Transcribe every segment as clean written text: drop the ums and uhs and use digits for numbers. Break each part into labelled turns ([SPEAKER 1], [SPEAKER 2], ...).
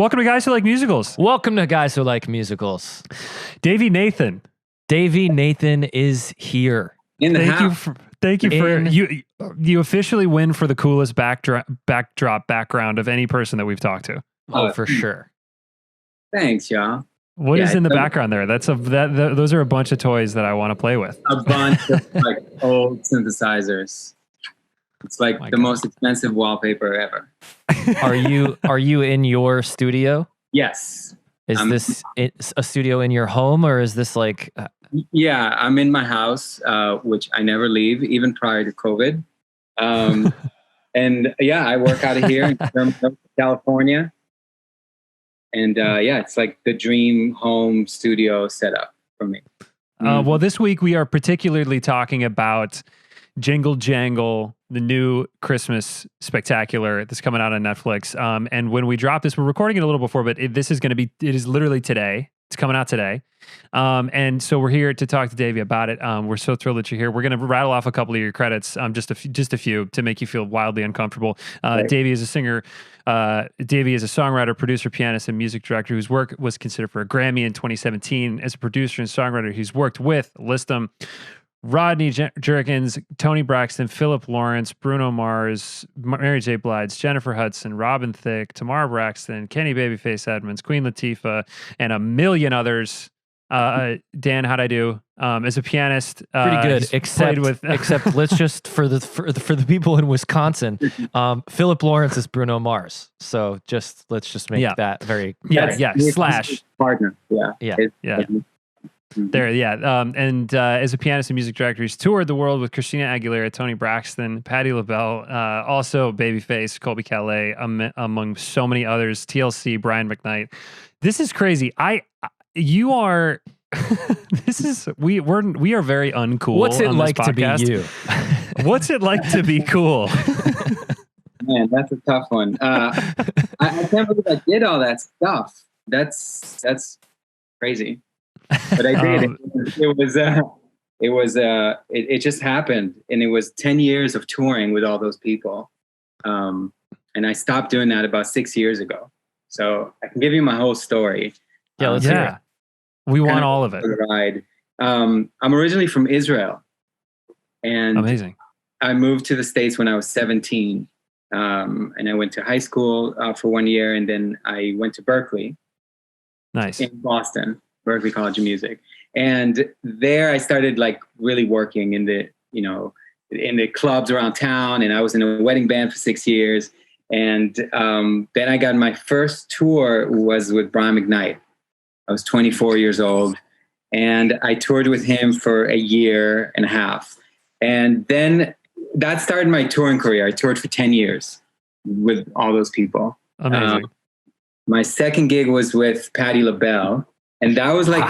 [SPEAKER 1] Welcome to Guys Who Like Musicals.
[SPEAKER 2] Welcome to Guys Who Like Musicals.
[SPEAKER 1] Davy Nathan.
[SPEAKER 2] Davy Nathan is here.
[SPEAKER 3] In the house.
[SPEAKER 1] Thank you for you officially win for the coolest backdrop background of any person that we've talked to.
[SPEAKER 2] Oh, for sure.
[SPEAKER 3] Thanks, y'all.
[SPEAKER 1] What is in the background there? Those are a bunch of toys that I want to play with.
[SPEAKER 3] A bunch of like old synthesizers. It's like most expensive wallpaper ever.
[SPEAKER 2] Are you in your studio?
[SPEAKER 3] Yes.
[SPEAKER 2] Is this a studio in your home, or is this like?
[SPEAKER 3] Yeah, I'm in my house, which I never leave, even prior to COVID. And yeah, I work out of here in California. And it's like the dream home studio setup for me.
[SPEAKER 1] Well, this week we are particularly talking about Jingle Jangle, the new Christmas spectacular that's coming out on Netflix. And when we drop this, we're recording it a little before, but it is literally today. It's coming out today. And so we're here to talk to Davy about it. We're so thrilled that you're here. We're going to rattle off a couple of your credits, just a few to make you feel wildly uncomfortable. Right. Davy is a singer. Davy is a songwriter, producer, pianist, and music director whose work was considered for a Grammy in 2017. As a producer and songwriter, he's worked with, list them, Rodney Jerkins, Tony Braxton, Philip Lawrence, Bruno Mars, Mary J. Blige, Jennifer Hudson, Robin Thicke, Tamara Braxton, Kenny Babyface Edmonds, Queen Latifah, and a million others. Dan, how'd I do? As a pianist,
[SPEAKER 2] pretty good. Except let's just for the people in Wisconsin, Philip Lawrence is Bruno Mars. So let's just make that very
[SPEAKER 1] slash
[SPEAKER 3] partner.
[SPEAKER 1] And as a pianist and music director, he's toured the world with Christina Aguilera, Tony Braxton, Patti LaBelle, also Babyface, Colby Calais, among so many others. TLC, Brian McKnight. This is crazy. We are very uncool.
[SPEAKER 2] What's it like to be you?
[SPEAKER 1] What's it like to be cool?
[SPEAKER 3] Man, that's a tough one. I can't believe I did all that stuff. That's crazy. But I did. It just happened, and it was 10 years of touring with all those people. And I stopped doing that about 6 years ago. So I can give you my whole story.
[SPEAKER 2] Yeah, let's hear it.
[SPEAKER 1] We want all of it.
[SPEAKER 3] Ride. I'm originally from Israel, and
[SPEAKER 1] amazing.
[SPEAKER 3] I moved to the States when I was 17, and I went to high school for 1 year, and then I went to Berkeley.
[SPEAKER 1] Nice.
[SPEAKER 3] In Boston. Berkeley College of Music. And there I started like really working in the clubs around town. And I was in a wedding band for 6 years. And then I got my first tour was with Brian McKnight. I was 24 years old. And I toured with him for a year and a half. And then that started my touring career. I toured for 10 years with all those people.
[SPEAKER 1] Amazing.
[SPEAKER 3] My second gig was with Patti LaBelle. And that was like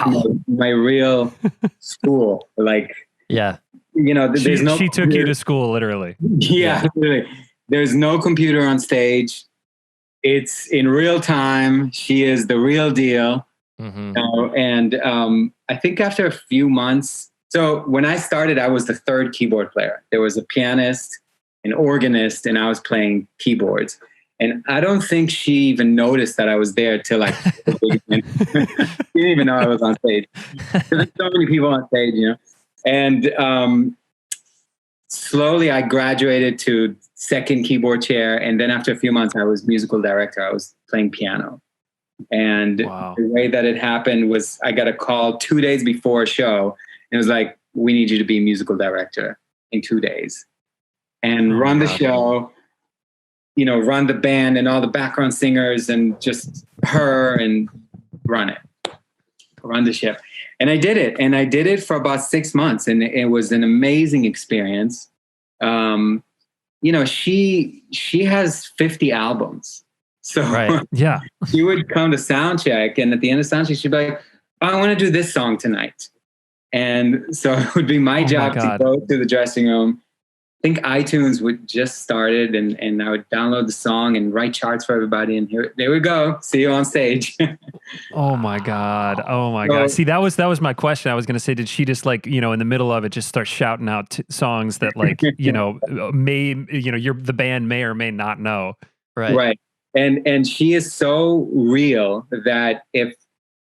[SPEAKER 3] my real school. Like,
[SPEAKER 1] she took you to school, literally.
[SPEAKER 3] Yeah, literally. There's no computer on stage. It's in real time. She is the real deal.
[SPEAKER 2] Mm-hmm.
[SPEAKER 3] And I think after a few months, so when I started, I was the third keyboard player. There was a pianist, an organist, and I was playing keyboards. And I don't think she even noticed that I was there till like, she didn't even know I was on stage. There's so many people on stage, And slowly I graduated to second keyboard chair. And then after a few months, I was musical director. I was playing piano. And the way that it happened was I got a call 2 days before a show. And it was like, we need you to be musical director in 2 days and run the show. Run the band and all the background singers and just her and run the ship. And I did it. And I did it for about 6 months. And it was an amazing experience. She has 50 albums. So she would come to sound check. And at the end of sound check, she'd be like, I want to do this song tonight. And so it would be my job to go to the dressing room. I think iTunes would just started and I would download the song and write charts for everybody. And there we go. See you on stage.
[SPEAKER 1] Oh my God. See, that was my question. I was going to say, did she just like, in the middle of it, just start shouting out songs that like, the band may or may not know.
[SPEAKER 3] Right. And she is so real that if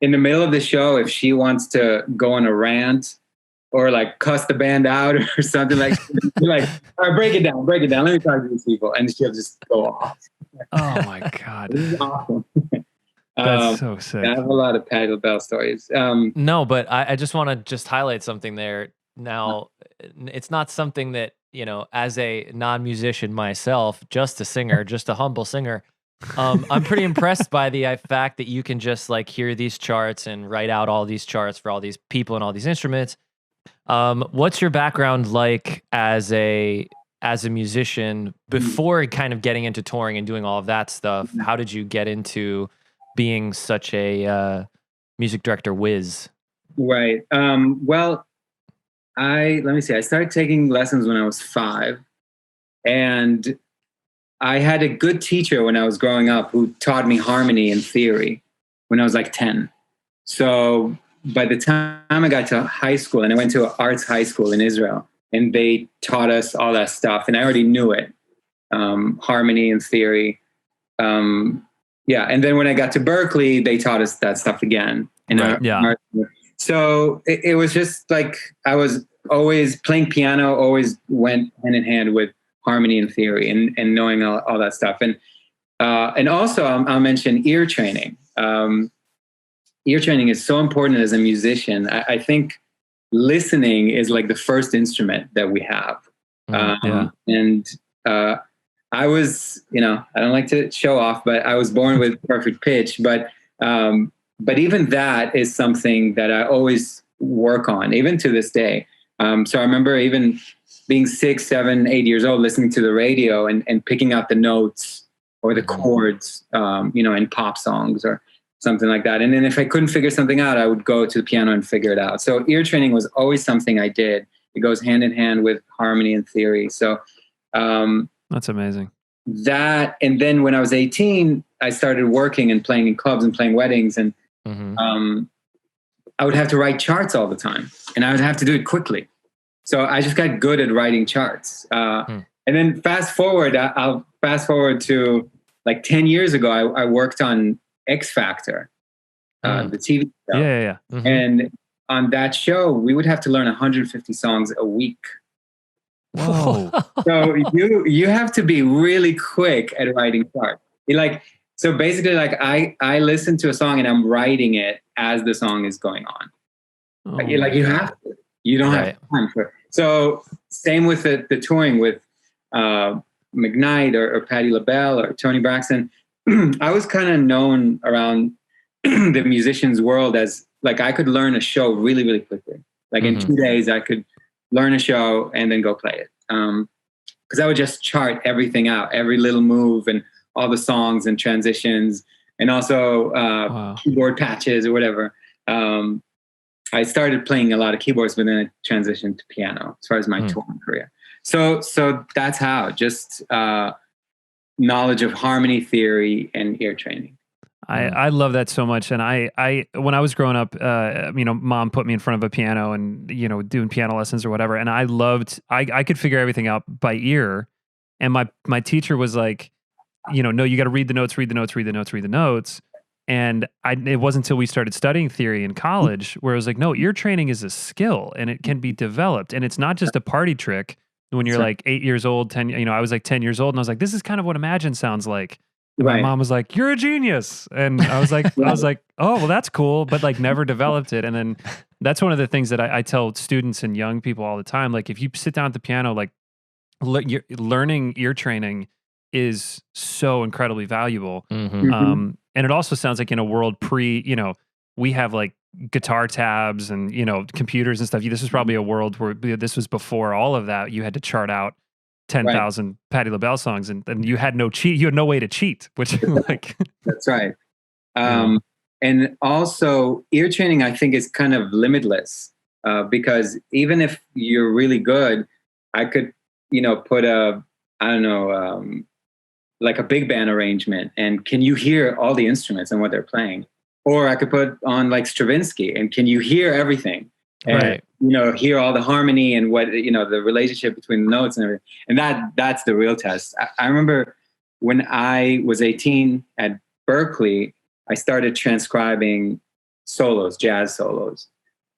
[SPEAKER 3] in the middle of the show, if she wants to go on a rant or like cuss the band out or something like, like, all right, break it down. Let me talk to these people. And she'll just go off.
[SPEAKER 1] Oh my God.
[SPEAKER 3] This is awesome.
[SPEAKER 1] That's so sick.
[SPEAKER 3] I have a lot of Patti LaBelle stories.
[SPEAKER 2] No, but I just want to just highlight something there. Now, it's not something that, you know, as a non-musician myself, just a singer, just a humble singer, I'm pretty impressed by the fact that you can just like hear these charts and write out all these charts for all these people and all these instruments. What's your background like as a musician before kind of getting into touring and doing all of that stuff? How did you get into being such a music director whiz?
[SPEAKER 3] Right. Well, let me see. I started taking lessons when I was 5, and I had a good teacher when I was growing up who taught me harmony and theory when I was like 10. So by the time I got to high school, and I went to an arts high school in Israel, and they taught us all that stuff, and I already knew it, harmony and theory. Yeah, and then when I got to Berkeley, they taught us that stuff again. So it was just like I was always playing piano, always went hand in hand with harmony and theory and knowing all that stuff. And also I'll mention ear training. Ear training is so important as a musician. I think listening is like the first instrument that we have. And I was, you know, I don't like to show off, but I was born with perfect pitch. But even that is something that I always work on, even to this day. So I remember even being 6, 7, 8 years old, listening to the radio and picking out the notes or the chords, you know, in pop songs or something like that. And then if I couldn't figure something out, I would go to the piano and figure it out. So ear training was always something I did. It goes hand in hand with harmony and theory. So
[SPEAKER 1] that's amazing.
[SPEAKER 3] That, and then when I was 18, I started working and playing in clubs and playing weddings, and I would have to write charts all the time, and I would have to do it quickly. So I just got good at writing charts. And then I'll fast forward to like 10 years ago, I worked on X Factor, the TV show.
[SPEAKER 1] Yeah.
[SPEAKER 3] And on that show, we would have to learn 150 songs a week.
[SPEAKER 1] Whoa.
[SPEAKER 3] So you have to be really quick at writing charts. So basically, like I listen to a song and I'm writing it as the song is going on. You have to. You don't have time for it. So same with the touring with McKnight or Patti LaBelle or Tony Braxton. I was kind of known around the musicians world as like I could learn a show really, really quickly. Like in 2 days, I could learn a show and then go play it. Because I would just chart everything out, every little move and all the songs and transitions, and also keyboard patches or whatever. I started playing a lot of keyboards, but then I transitioned to piano as far as my touring career. So that's how, just knowledge of harmony theory and ear training.
[SPEAKER 1] I love that so much. And I when I was growing up, you know, mom put me in front of a piano and, you know, doing piano lessons or whatever. And I could figure everything out by ear. And my teacher was like, you know, no, you got to read the notes. And it wasn't until we started studying theory in college where I was like, no, ear training is a skill and it can be developed. And it's not just a party trick when you're like 8 years old, 10, you know, I was like 10 years old and I was like, this is kind of what Imagine sounds like. My mom was like, you're a genius. And I was like, oh, well, that's cool. But like never developed it. And then that's one of the things that I tell students and young people all the time. Like if you sit down at the piano, like learning ear training is so incredibly valuable. And it also sounds like in a world you know, we have like guitar tabs and, you know, computers and stuff. This was probably a world where this was before all of that. You had to chart out 10,000 Patti LaBelle songs and you had no way to cheat, which like
[SPEAKER 3] that's right. And also ear training, I think, is kind of limitless because even if you're really good, I could, you know, put like a big band arrangement and can you hear all the instruments and what they're playing? Or I could put on like Stravinsky and can you hear everything? And, you know, hear all the harmony and what, you know, the relationship between the notes and everything. And that's the real test. I remember when I was 18 at Berkeley, I started transcribing solos, jazz solos.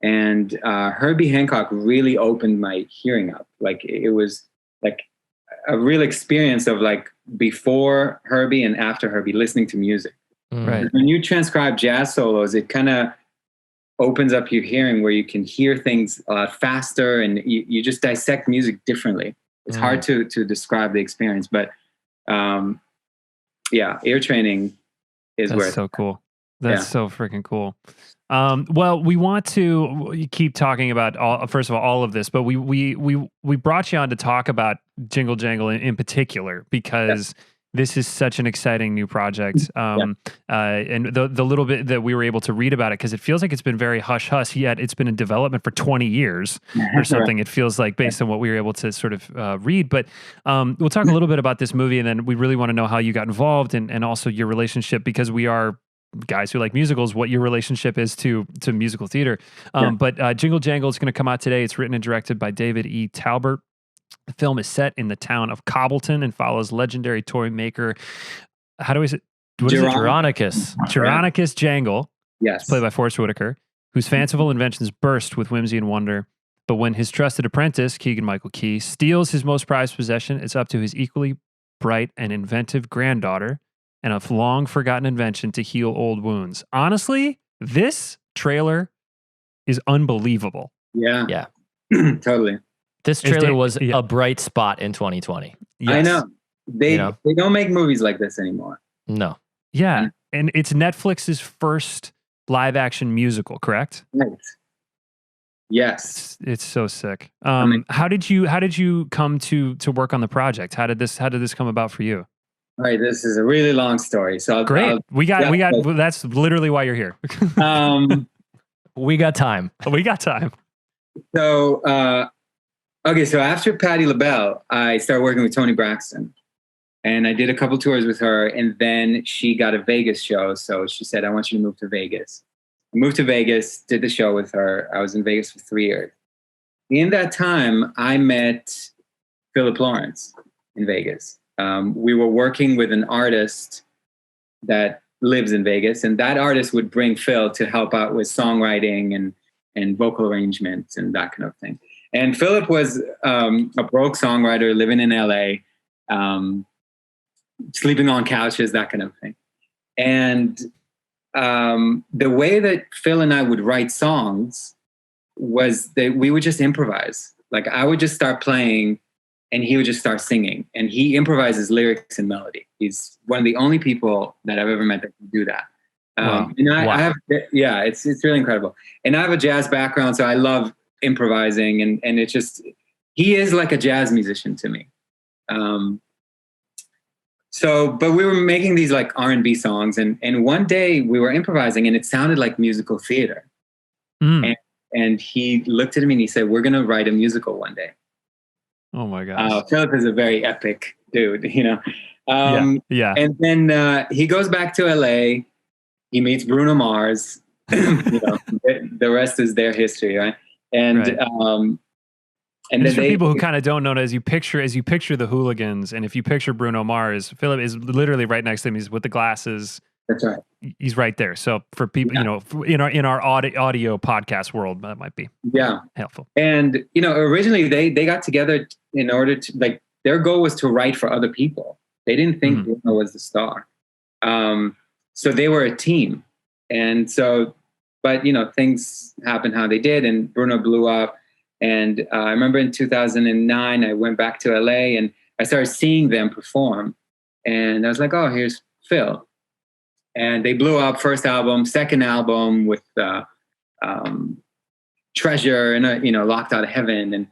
[SPEAKER 3] And Herbie Hancock really opened my hearing up. Like it was like a real experience of like before Herbie and after Herbie listening to music.
[SPEAKER 1] Right.
[SPEAKER 3] When you transcribe jazz solos, it kind of opens up your hearing where you can hear things a lot faster and you just dissect music differently. It's hard to describe the experience, but ear training is
[SPEAKER 1] That's
[SPEAKER 3] where
[SPEAKER 1] so cool. That's so freaking cool. Well, we want to keep talking about all of this, but we brought you on to talk about Jingle Jangle in particular because this is such an exciting new project. And the little bit that we were able to read about it, because it feels like it's been very hush hush, yet it's been in development for 20 years or something. It feels like based on what we were able to sort of read. But we'll talk a little bit about this movie, and then we really want to know how you got involved and also your relationship, because we are guys who like musicals, what your relationship is to musical theater. But Jingle Jangle is going to come out today. It's written and directed by David E. Talbert. The film is set in the town of Cobbleton and follows legendary toy maker. How do we say? Geronicus Jangle.
[SPEAKER 3] Yes.
[SPEAKER 1] It's played by Forrest Whitaker, whose fanciful inventions burst with whimsy and wonder. But when his trusted apprentice, Keegan-Michael Key, steals his most prized possession, it's up to his equally bright and inventive granddaughter and a long forgotten invention to heal old wounds. Honestly, this trailer is unbelievable.
[SPEAKER 3] Yeah. Totally.
[SPEAKER 2] This trailer was a bright spot in 2020.
[SPEAKER 3] Yes. I know. They don't make movies like this anymore.
[SPEAKER 2] No.
[SPEAKER 1] Yeah. And it's Netflix's first live action musical, correct?
[SPEAKER 3] Right. Yes.
[SPEAKER 1] It's so sick. How did you come to work on the project? How did this come about for you?
[SPEAKER 3] All right, this is a really long story. So
[SPEAKER 1] great. We got. That's literally why you're here.
[SPEAKER 2] We got time.
[SPEAKER 1] We got time.
[SPEAKER 3] So, so after Patti LaBelle, I started working with Toni Braxton, and I did a couple tours with her, and then she got a Vegas show. So she said, "I want you to move to Vegas." I moved to Vegas, did the show with her. I was in Vegas for 3 years. In that time, I met Philip Lawrence in Vegas. We were working with an artist that lives in Vegas, and that artist would bring Phil to help out with songwriting and vocal arrangements and that kind of thing. And Philip was a broke songwriter living in LA, sleeping on couches, that kind of thing. And the way that Phil and I would write songs was that we would just improvise. Like I would just start playing and he would just start singing, and he improvises lyrics and melody. He's one of the only people that I've ever met that can do that. I have, it's really incredible. And I have a jazz background, so I love improvising, and it's just, he is like a jazz musician to me. But we were making these like R&B songs, and one day we were improvising and it sounded like musical theater. And he looked at me and he said, "We're going to write a musical one day."
[SPEAKER 1] Oh my gosh.
[SPEAKER 3] Philip is a very epic dude, you know?
[SPEAKER 1] Yeah.
[SPEAKER 3] And then he goes back to LA, he meets Bruno Mars, the rest is their history, right? And,
[SPEAKER 1] right. And then for people who kind of don't know, as you picture the Hooligans, and if you picture Bruno Mars, Philip is literally right next to him. He's with the glasses.
[SPEAKER 3] That's right.
[SPEAKER 1] He's right there. So for people, in our audio podcast world, that might be helpful. And
[SPEAKER 3] originally they got together in order to, like, their goal was to write for other people. They didn't think Bruno was the star. So they were a team. And so, but things happened how they did, and Bruno blew up. And I remember in 2009, I went back to LA and I started seeing them perform. And I was like, oh, here's Phil. And they blew up. First album, second album with Treasure and Locked Out of Heaven.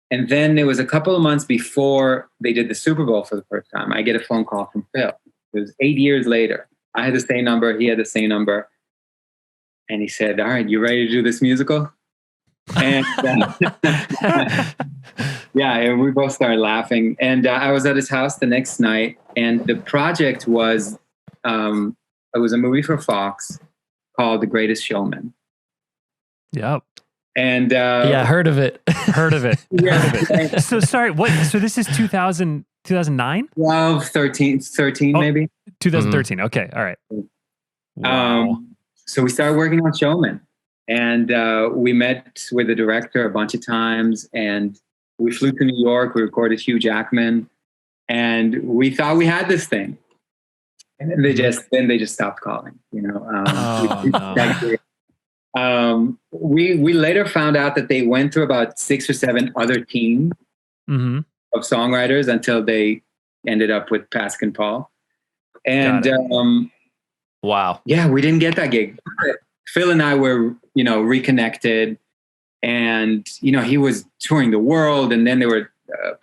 [SPEAKER 3] And then it was a couple of months before they did the Super Bowl for the first time, I get a phone call from Phil. It was 8 years later. I had the same number. He had the same number. And he said, all right, you ready to do this musical? And and we both started laughing. And I was at his house the next night. And the project was, it was a movie for Fox called The Greatest Showman.
[SPEAKER 1] Yep.
[SPEAKER 2] And heard of it.
[SPEAKER 1] Heard of it.
[SPEAKER 3] Yeah.
[SPEAKER 1] So sorry, what? So this is 2000. 2009?
[SPEAKER 3] 12, 13 maybe.
[SPEAKER 1] 2013. Okay. All right. Wow.
[SPEAKER 3] So we started working on Showman, and we met with the director a bunch of times, and we flew to New York. We recorded Hugh Jackman, and we thought we had this thing. And then they just stopped calling, you know. We later found out that they went through about 6 or 7 other teams of songwriters until they ended up with Pasek and Paul. And
[SPEAKER 2] wow.
[SPEAKER 3] Yeah, we didn't get that gig. Phil and I were, you know, reconnected, and you know, he was touring the world, and then there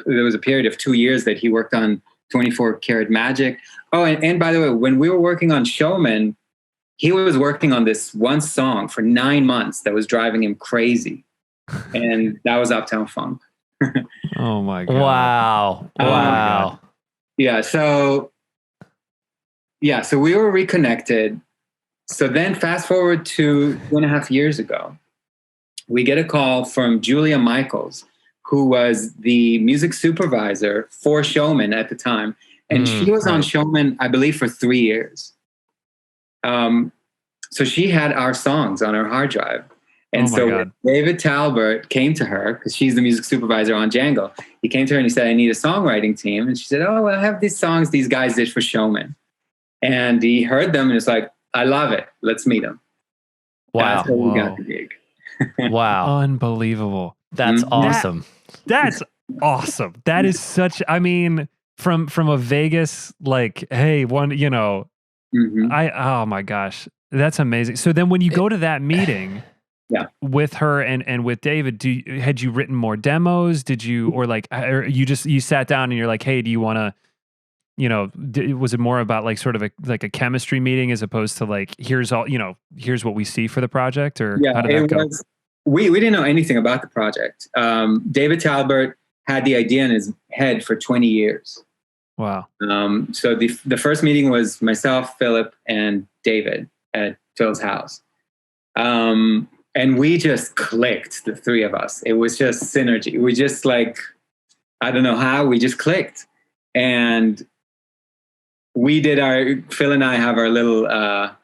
[SPEAKER 3] was a period of 2 years that he worked on 24 Karat Magic. Oh, and by the way, when we were working on Showman, he was working on this one song for 9 months that was driving him crazy. And that was Uptown Funk.
[SPEAKER 1] Oh my God.
[SPEAKER 2] Wow. Wow.
[SPEAKER 3] So we were reconnected. So then fast forward to 2.5 years ago, we get a call from Julia Michaels, who was the music supervisor for Showman at the time. And she was on Showman, I believe, for 3 years. So she had our songs on her hard drive. And so David Talbert came to her, because she's the music supervisor on Jangle. He came to her and he said, I need a songwriting team. And she said, oh, well, I have these songs these guys did for Showman. And he heard them and was like, I love it. Let's meet them.
[SPEAKER 2] Wow.
[SPEAKER 3] That's how we got the gig.
[SPEAKER 2] Wow.
[SPEAKER 1] Unbelievable.
[SPEAKER 2] That's awesome.
[SPEAKER 1] That's awesome. That is such, I mean, from a Vegas, like, hey, one, you know, oh my gosh, that's amazing. So then when you go to that meeting with her and with David, had you written more demos? Did you, or you sat down and you're like, hey, do you want to, you know, was it more about like sort of a chemistry meeting as opposed to like, here's what we see for the project, or how did that go?
[SPEAKER 3] We didn't know anything about the project. David Talbert had the idea in his head for 20 years.
[SPEAKER 1] Wow.
[SPEAKER 3] So the first meeting was myself, Philip, and David at Phil's house. And we just clicked, the three of us. It was just synergy. We just like, I don't know how, we just clicked. And we did Phil and I have our little, a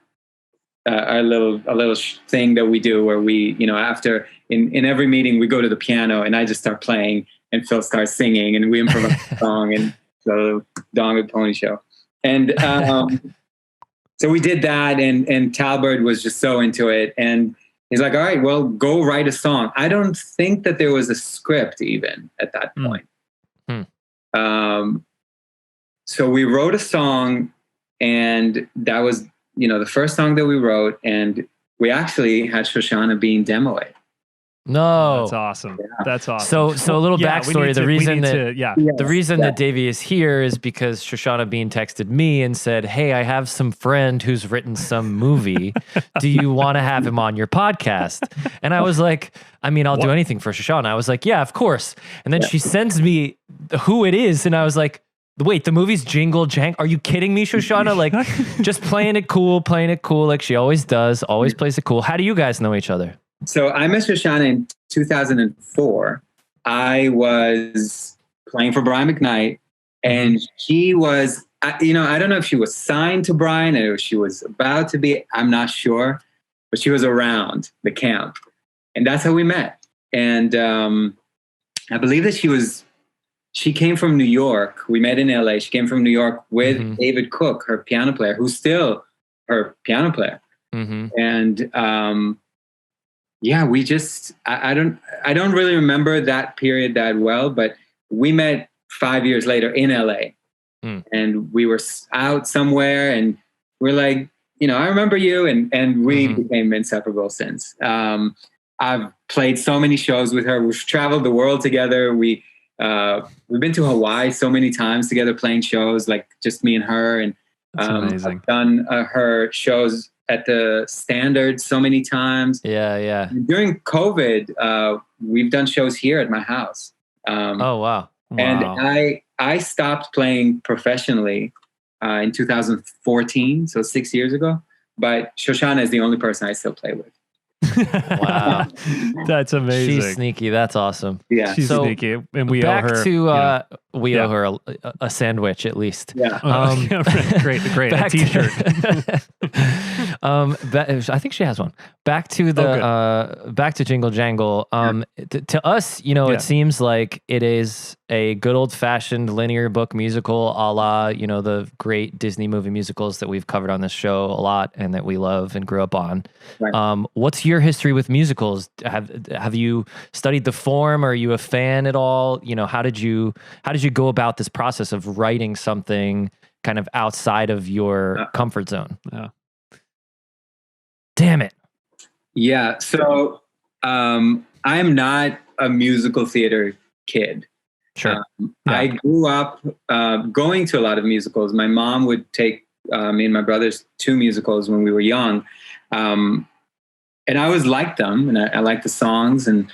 [SPEAKER 3] little thing that we do where we, you know, after in every meeting we go to the piano and I just start playing and Phil starts singing and we improvise a song and the Dong with Pony show. And so we did that, and Talbert was just so into it, and he's like, all right, well, go write a song. I don't think that there was a script even at that point. So we wrote a song, and that was, you know, the first song that we wrote, and we actually had Shoshana Bean demo it.
[SPEAKER 2] No,
[SPEAKER 1] that's awesome. Yeah. That's awesome.
[SPEAKER 2] So a little backstory. The reason that Davy is here is because Shoshana Bean texted me and said, "Hey, I have some friend who's written some movie. Do you want to have him on your podcast?" And I was like, "I mean, I'll do anything for Shoshana." I was like, "Yeah, of course." And then she sends me who it is, and I was like, wait, the movie's Jingle Jangle? Are you kidding me, Shoshana? Like, just playing it cool, like she always does, always plays it cool. How do you guys know each other?
[SPEAKER 3] So I met Shoshana in 2004. I was playing for Brian McKnight, and she was, you know, I don't know if she was signed to Brian or if she was about to be, I'm not sure, but she was around the camp, and that's how we met. And I believe that she came from New York. We met in LA. She came from New York with David Cook, her piano player, who's still her piano player. And yeah, we just, I don't really remember that period that well, but we met 5 years later in LA. And we were out somewhere, and we're like, you know, I remember you, and we became inseparable since. I've played so many shows with her. We've traveled the world together. We've been to Hawaii so many times together playing shows, like just me and her. And I've done her shows at the Standard so many times.
[SPEAKER 2] Yeah.
[SPEAKER 3] And during COVID, we've done shows here at my house.
[SPEAKER 2] Oh, wow.
[SPEAKER 3] And I stopped playing professionally in 2014, so 6 years ago. But Shoshana is the only person I still play with.
[SPEAKER 2] Wow.
[SPEAKER 1] That's amazing.
[SPEAKER 2] She's sneaky. That's awesome.
[SPEAKER 3] Yeah.
[SPEAKER 1] She's
[SPEAKER 2] So,
[SPEAKER 1] sneaky, and we owe
[SPEAKER 2] Back
[SPEAKER 1] her.
[SPEAKER 2] to we
[SPEAKER 1] Yeah.
[SPEAKER 2] owe her a sandwich at least.
[SPEAKER 3] Yeah.
[SPEAKER 1] Great, a
[SPEAKER 2] Back
[SPEAKER 1] T-shirt.
[SPEAKER 2] I think she has one. Back to the back to Jingle Jangle. To us, it seems like it is a good old fashioned linear book musical, a la the great Disney movie musicals that we've covered on this show a lot and that we love and grew up on.
[SPEAKER 3] Right.
[SPEAKER 2] What's your history with musicals? Have you studied the form? Are you a fan at all? How did you go about this process of writing something kind of outside of your comfort zone? Damn it.
[SPEAKER 3] Yeah. So I'm not a musical theater kid.
[SPEAKER 2] Sure.
[SPEAKER 3] I grew up going to a lot of musicals. My mom would take me and my brothers to musicals when we were young. And I always liked them, and I liked the songs, and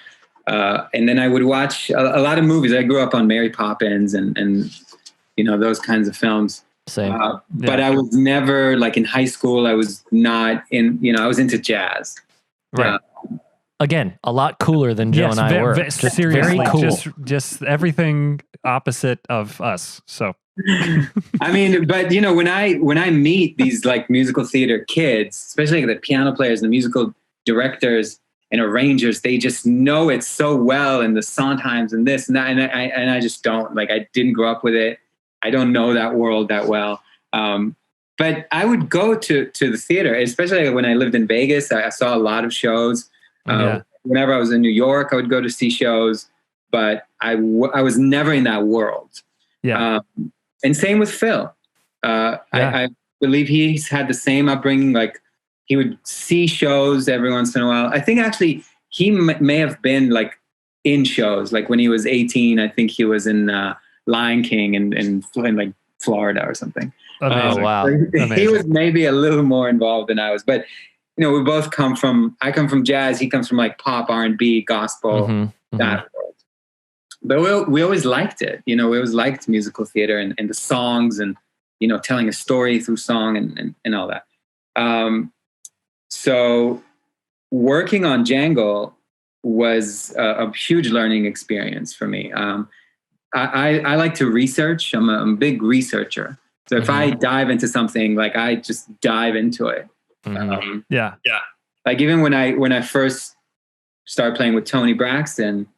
[SPEAKER 3] then I would watch a lot of movies. I grew up on Mary Poppins and those kinds of films.
[SPEAKER 2] Same.
[SPEAKER 3] But I was never, like, in high school, I was not in, I was into jazz.
[SPEAKER 2] Right. Again, a lot cooler than Joe and I were.
[SPEAKER 1] Just seriously, very cool. Just everything opposite of us. So,
[SPEAKER 3] I mean, but when I meet these like musical theater kids, especially like the piano players and the musical directors and arrangers, they just know it so well, and the Sondheims and this and that, and I just don't. Like, I didn't grow up with it. I don't know that world that well. But I would go to the theater, especially when I lived in Vegas. I saw a lot of shows. Whenever I was in New York, I would go to see shows, but I was never in that world.
[SPEAKER 1] Yeah.
[SPEAKER 3] And same with Phil. I believe he's had the same upbringing. Like, he would see shows every once in a while. I think actually he may have been like in shows. Like when he was 18, I think he was in Lion King in like Florida or something.
[SPEAKER 2] Oh, wow.
[SPEAKER 3] He was maybe a little more involved than I was, but we both I come from jazz. He comes from like pop, R&B, gospel, that world. But we always liked it. We always liked musical theater and the songs and, telling a story through song and all that. So working on Jangle was a huge learning experience for me. I like to research. I'm a big researcher. So if I dive into something, like, I just dive into it. Like, even when I first started playing with Toni Braxton,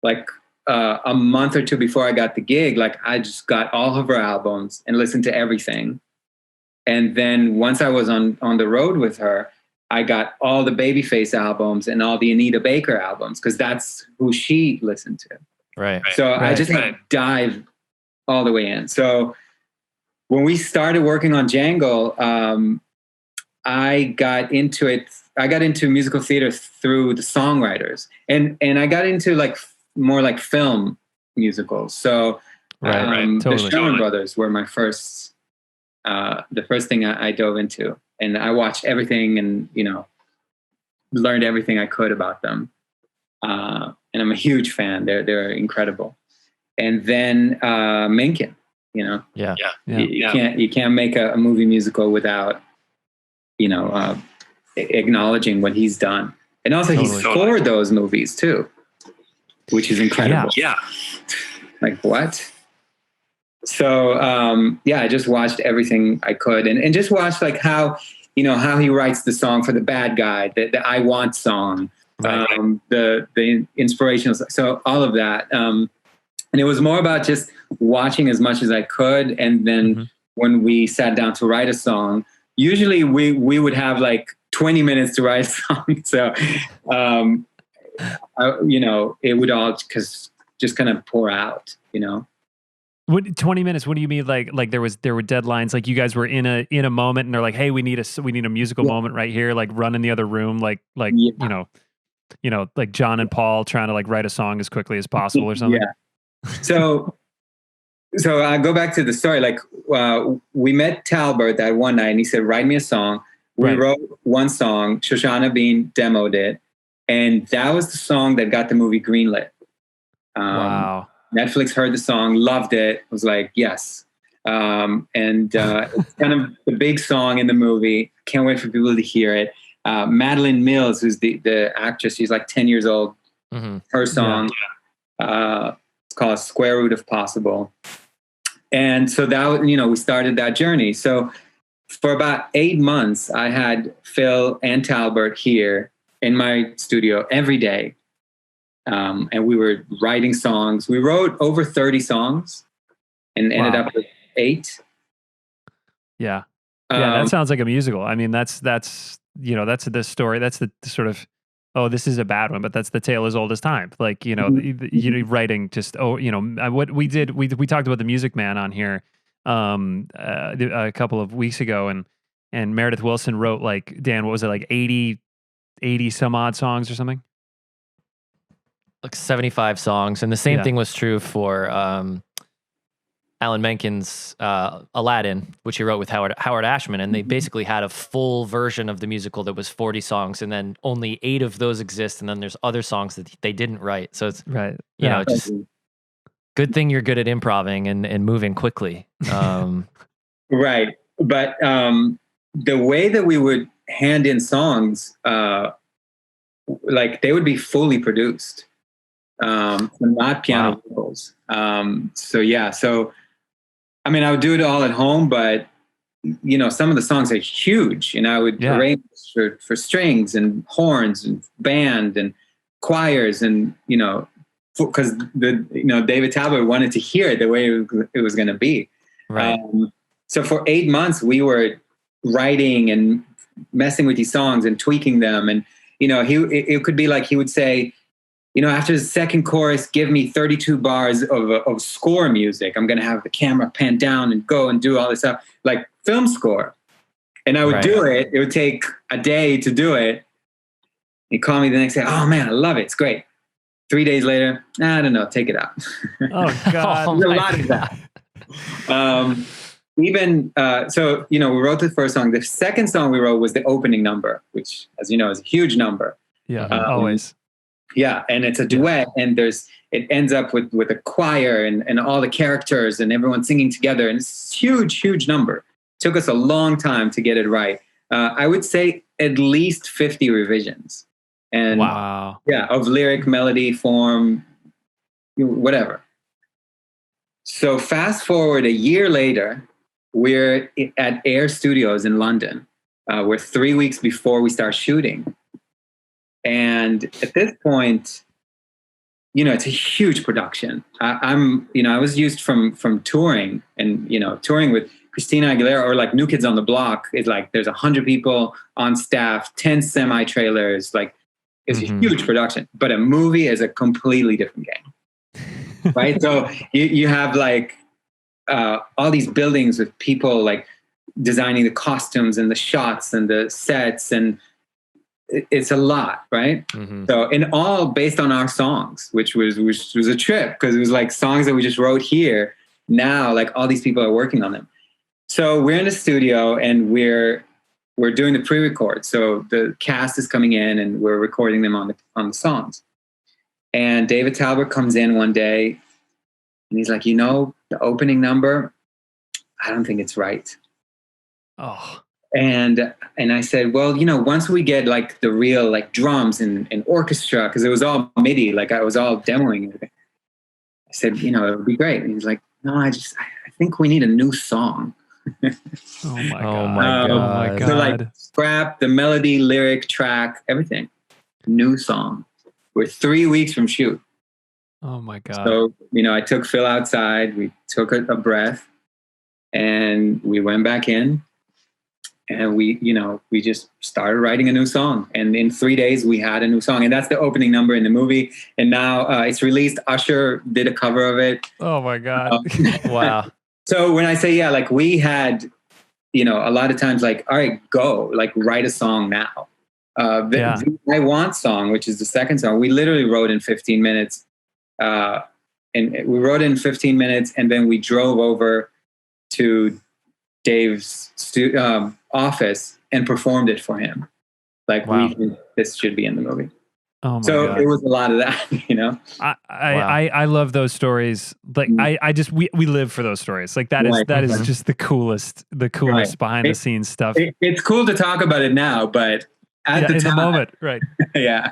[SPEAKER 3] like a month or two before I got the gig, like, I just got all of her albums and listened to everything. And then once I was on the road with her, I got all the Babyface albums and all the Anita Baker albums, because that's who she listened to.
[SPEAKER 2] Right.
[SPEAKER 3] So I just had to dive all the way in. So when we started working on Jangle, I got into it. I got into musical theater through the songwriters, and I got into like more like film musicals. So the Sherman Brothers were my first, the first thing I dove into, and I watched everything and learned everything I could about them. And I'm a huge fan. They're incredible. And then Menken, you can't make a movie musical without acknowledging what he's done. And also he scored those movies too, which is incredible.
[SPEAKER 1] Yeah.
[SPEAKER 3] Like, what? So I just watched everything I could and just watched like how he writes the song for the bad guy, the I Want song, the inspirational. So all of that. And it was more about just watching as much as I could. And then when we sat down to write a song, usually we would have like 20 minutes to write a song. So, it would all just kind of pour out,
[SPEAKER 1] What 20 minutes? What do you mean? Like there were deadlines. Like, you guys were in a moment, and they're like, "Hey, we need a musical moment right here." Like, run in the other room. Like like John and Paul trying to like write a song as quickly as possible or something.
[SPEAKER 3] Yeah. So I go back to the story. Like, we met Talbert that one night, and he said, "Write me a song." We wrote one song. Shoshana Bean demoed it, and that was the song that got the movie greenlit.
[SPEAKER 1] Wow.
[SPEAKER 3] Netflix heard the song, loved it, was like, yes. It's kind of the big song in the movie. Can't wait for people to hear it. Madeline Mills, who's the actress, she's like 10 years old. Her song, it's called Square Root of Possible. And so that, we started that journey. So for about 8 months, I had Phil and Talbert here in my studio every day. And we were writing songs. We wrote over 30 songs and ended up with 8.
[SPEAKER 1] Yeah. Yeah, that sounds like a musical. I mean, that's the story. That's the sort of, this is a bad one, but that's the tale as old as time. Like, writing just, what we did, we talked about The Music Man on here a couple of weeks ago, and Meredith Willson wrote, like, Dan, what was it, like 80 some odd songs or something?
[SPEAKER 2] Like 75 songs. And the same thing was true for Alan Menken's Aladdin, which he wrote with Howard Ashman, and they basically had a full version of the musical that was 40 songs, and then only 8 of those exist, and then there's other songs that they didn't write. So it's just good thing you're good at improvising and moving quickly.
[SPEAKER 3] Right, but the way that we would hand in songs, like they would be fully produced, not piano vocals. So. I mean, I would do it all at home, but some of the songs are huge, and I would arrange for strings and horns and band and choirs, and because David Talbert wanted to hear it the way it was going to be.
[SPEAKER 2] Right.
[SPEAKER 3] So for 8 months, we were writing and messing with these songs and tweaking them, and it could be like he would say, after the second chorus, give me 32 bars of score music. I'm going to have the camera pan down and go and do all this stuff, like film score. And I would do it. It would take a day to do it. He'd call me the next day. Oh, man, I love it. It's great. 3 days later, I don't know, take it out.
[SPEAKER 1] Oh, God.
[SPEAKER 3] There's a lot of that. So, we wrote the first song. The second song we wrote was the opening number, which, as you know, is a huge number.
[SPEAKER 1] Yeah, always.
[SPEAKER 3] Yeah, and it's a duet, and it ends up with a choir and all the characters and everyone singing together, and it's a huge, huge number. Took us a long time to get it right. I would say at least 50 revisions, and of lyric, melody, form, whatever. So fast forward a year later, we're at Air Studios in London. We're 3 weeks before we start shooting. And at this point, it's a huge production. I was used from touring, and touring with Christina Aguilera or like New Kids on the Block is like there's 100 people on staff, 10 semi trailers. Like it's a huge production. But a movie is a completely different game, right? So you have like all these buildings with people like designing the costumes and the shots and the sets, and it's a lot, right? So, and all based on our songs, which was a trip, because it was like songs that we just wrote here. Now, like all these people are working on them. So we're in the studio and we're doing the pre-record. So the cast is coming in and we're recording them on the songs. And David Talbert comes in one day and he's like, the opening number, I don't think it's right.
[SPEAKER 1] Oh.
[SPEAKER 3] And I said, well, once we get like the real like drums and orchestra, because it was all MIDI, like I was all demoing everything. I said, it would be great. And he's like, no, I think we need a new song.
[SPEAKER 1] Oh my God.
[SPEAKER 3] So like scrap the melody, lyric, track, everything. New song. We're 3 weeks from shoot.
[SPEAKER 1] Oh my God.
[SPEAKER 3] So, I took Phil outside, we took a breath, and we went back in. And we just started writing a new song. And in 3 days, we had a new song. And that's the opening number in the movie. And now it's released. Usher did a cover of it.
[SPEAKER 1] Oh, my God.
[SPEAKER 2] Wow.
[SPEAKER 3] So when I say, like we had, a lot of times like, all right, go, like write a song now. The I Want song, which is the second song, we literally wrote in 15 minutes. And we wrote in 15 minutes. And then we drove over to Dave's office and performed it for him. Like, we think this should be in the movie.
[SPEAKER 1] Oh my
[SPEAKER 3] so
[SPEAKER 1] God.
[SPEAKER 3] It was a lot of that,
[SPEAKER 1] I love those stories. Like we live for those stories. Like that is just the coolest behind the scenes stuff.
[SPEAKER 3] It's cool to talk about it now, but at the
[SPEAKER 1] in
[SPEAKER 3] time.
[SPEAKER 1] the moment, right?
[SPEAKER 3] Yeah.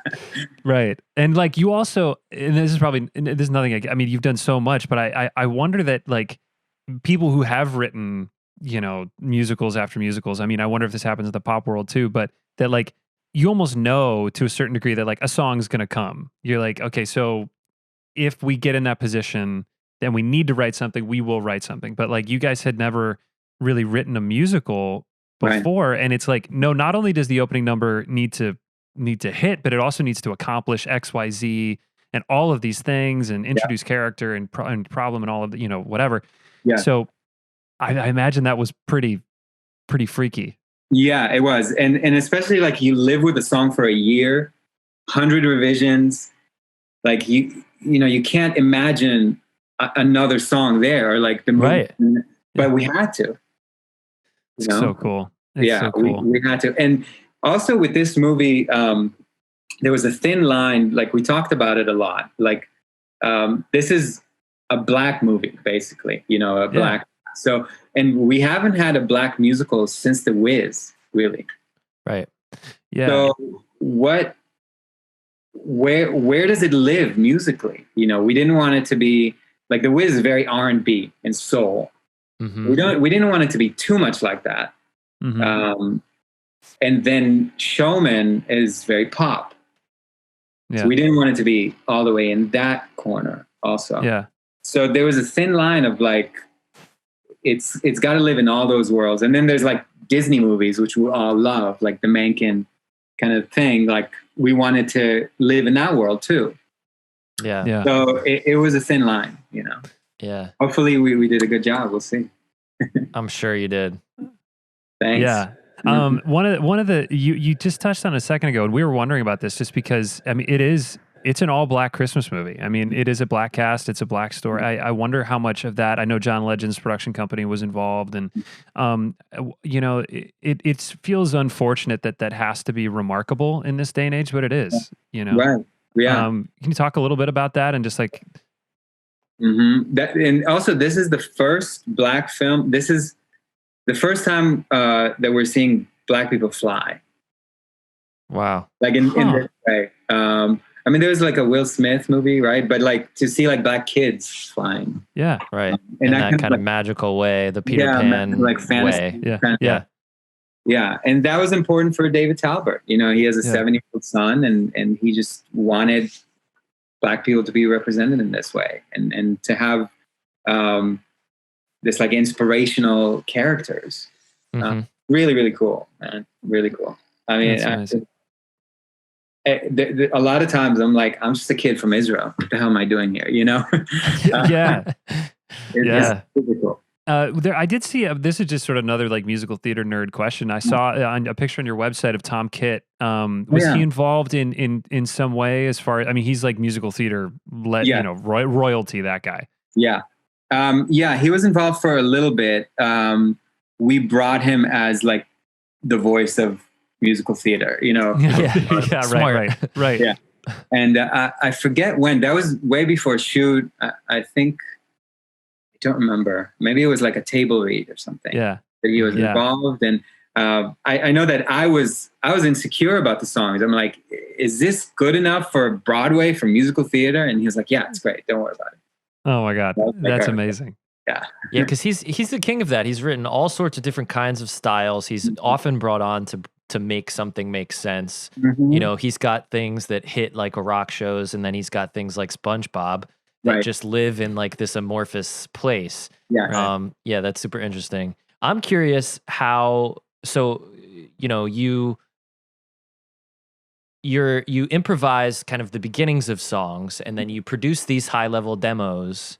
[SPEAKER 1] Right. And like you also, and this is probably, and there's nothing, I mean, you've done so much, but I wonder that like people who have written, you know, musicals after musicals, I mean, I wonder if this happens in the pop world too, but that like you almost know to a certain degree that like a song's going to come. You're like, okay, so if we get in that position, then we need to write something, we will write something. But like you guys had never really written a musical
[SPEAKER 3] Right.
[SPEAKER 1] before. And it's like, no, not only does the opening number need to hit, but it also needs to accomplish XYZ and all of these things and introduce character and, and problem and all of the, you know, whatever.
[SPEAKER 3] Yeah.
[SPEAKER 1] So I imagine that was pretty freaky.
[SPEAKER 3] Yeah, it was. And especially like you live with a song for a year, 100 revisions. Like you know, you can't imagine another song there or like the movie.
[SPEAKER 2] Right.
[SPEAKER 3] But we had to.
[SPEAKER 1] It's so cool. It's so cool.
[SPEAKER 3] We had to. And also with this movie, there was a thin line, like we talked about it a lot. Like this is a Black movie, basically, you know, a Black. So, and we haven't had a Black musical since The Wiz, really.
[SPEAKER 2] Right.
[SPEAKER 1] Yeah.
[SPEAKER 3] So where does it live musically? You know, we didn't want it to be like The Wiz is very R&B and soul.
[SPEAKER 2] Mm-hmm.
[SPEAKER 3] We didn't want it to be too much like that.
[SPEAKER 1] Mm-hmm.
[SPEAKER 3] And then Showman is very pop.
[SPEAKER 1] Yeah.
[SPEAKER 3] So we didn't want it to be all the way in that corner also.
[SPEAKER 1] Yeah.
[SPEAKER 3] So there was a thin line of like, it's got to live in all those worlds. And then there's like Disney movies, which we all love, like the Mencken kind of thing. Like we wanted to live in that world too.
[SPEAKER 2] Yeah.
[SPEAKER 1] Yeah.
[SPEAKER 3] So it was a thin line, you know.
[SPEAKER 2] Yeah.
[SPEAKER 3] Hopefully we did a good job. We'll see.
[SPEAKER 2] I'm sure you did.
[SPEAKER 3] Thanks.
[SPEAKER 1] Yeah. One of the you just touched on a second ago, and we were wondering about this just because I mean it's an all Black Christmas movie. I mean, it is a Black cast, it's a Black story. I wonder how much of that. I know John Legend's production company was involved, and you know, it feels unfortunate that has to be remarkable in this day and age, but it is. You know,
[SPEAKER 3] Right. Yeah.
[SPEAKER 1] Can you talk a little bit about that and just like?
[SPEAKER 3] That, and also, this is the first Black film. This is the first time that we're seeing Black people fly.
[SPEAKER 2] Wow.
[SPEAKER 3] Like in this way. I mean, there was like a Will Smith movie, right? But like to see like Black kids flying.
[SPEAKER 1] Yeah.
[SPEAKER 2] Right. In that kind of magical way, the Peter Pan
[SPEAKER 3] like fantasy
[SPEAKER 2] way.
[SPEAKER 3] Yeah. And that was important for David Talbert. You know, he has a 7-year-old son and he just wanted Black people to be represented in this way and to have this like inspirational characters.
[SPEAKER 2] Mm-hmm.
[SPEAKER 3] Really, really cool, man. Really cool. I mean, a lot of times I'm like, I'm just a kid from Israel. What the hell am I doing here? You know?
[SPEAKER 1] Yeah.
[SPEAKER 3] It's really cool.
[SPEAKER 1] I did see, this is just sort of another like musical theater nerd question. I saw a picture on your website of Tom Kitt. Was he involved in some way as far as, I mean, he's like musical theater, you know, royalty, that guy.
[SPEAKER 3] Yeah. He was involved for a little bit. We brought him as like the voice of musical theater, you know?
[SPEAKER 1] Right.
[SPEAKER 3] Yeah. And I forget when, that was way before shoot. I think, I don't remember. Maybe it was like a table read or something.
[SPEAKER 1] Yeah.
[SPEAKER 3] That he was involved. And I know that I was insecure about the songs. I'm like, is this good enough for Broadway, for musical theater? And he was like, yeah, it's great. Don't worry about it.
[SPEAKER 1] Oh my God. That's amazing.
[SPEAKER 3] Yeah.
[SPEAKER 2] Yeah, because he's the king of that. He's written all sorts of different kinds of styles. He's often brought on to make something make sense.
[SPEAKER 3] Mm-hmm.
[SPEAKER 2] You know, he's got things that hit like rock shows, and then he's got things like SpongeBob that just live in like this amorphous place.
[SPEAKER 3] Yeah.
[SPEAKER 2] Yeah, that's super interesting. I'm curious how, so, you know, you improvise kind of the beginnings of songs, and then you produce these high level demos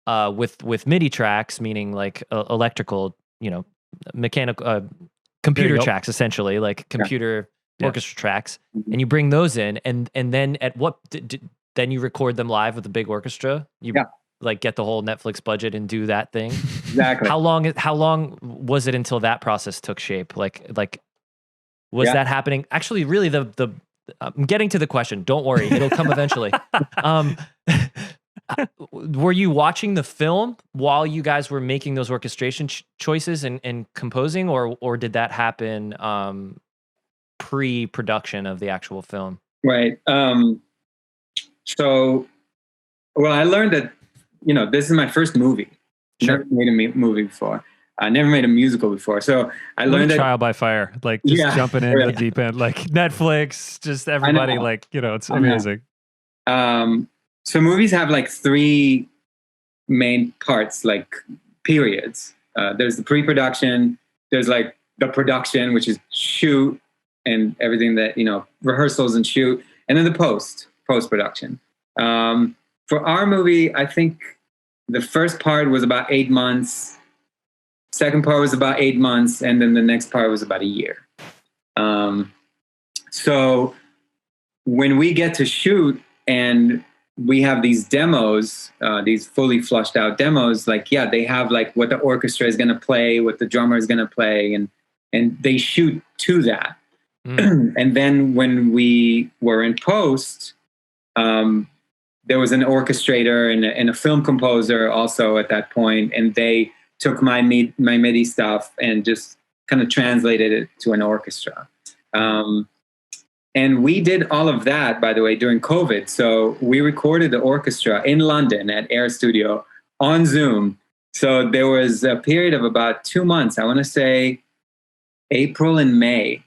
[SPEAKER 2] with MIDI tracks, meaning like electrical, you know, mechanical, computer tracks, essentially, like computer orchestra tracks, and you bring those in, and then at what then you record them live with a big orchestra. You like get the whole Netflix budget and do that thing.
[SPEAKER 3] Exactly.
[SPEAKER 2] How long was it until that process took shape? Like was that happening? Actually, really, the I'm getting to the question. Don't worry, it'll come eventually. Were you watching the film while you guys were making those orchestration choices and composing, or did that happen pre-production of the actual film?
[SPEAKER 3] Right. So, well, I learned that, this is my first movie.
[SPEAKER 2] Sure.
[SPEAKER 3] Never made a movie before. I never made a musical before. So I learned that
[SPEAKER 1] trial by fire, like just jumping in the deep end, like Netflix, just everybody, like, it's amazing.
[SPEAKER 3] So movies have like three main parts, like periods. There's the pre-production, there's like the production, which is shoot and everything that, rehearsals and shoot, and then the post-production. For our movie, I think the first part was about 8 months. Second part was about 8 months, and then the next part was about a year. So when we get to shoot and we have these demos, these fully flushed out demos, they have like what the orchestra is going to play, what the drummer is going to play, and they shoot to that. And then when we were in post, there was an orchestrator and a film composer also at that point, and they took my MIDI stuff and just kind of translated it to an orchestra. And we did all of that, by the way, during COVID. So we recorded the orchestra in London at Air Studio on Zoom. So there was a period of about 2 months, I want to say April and May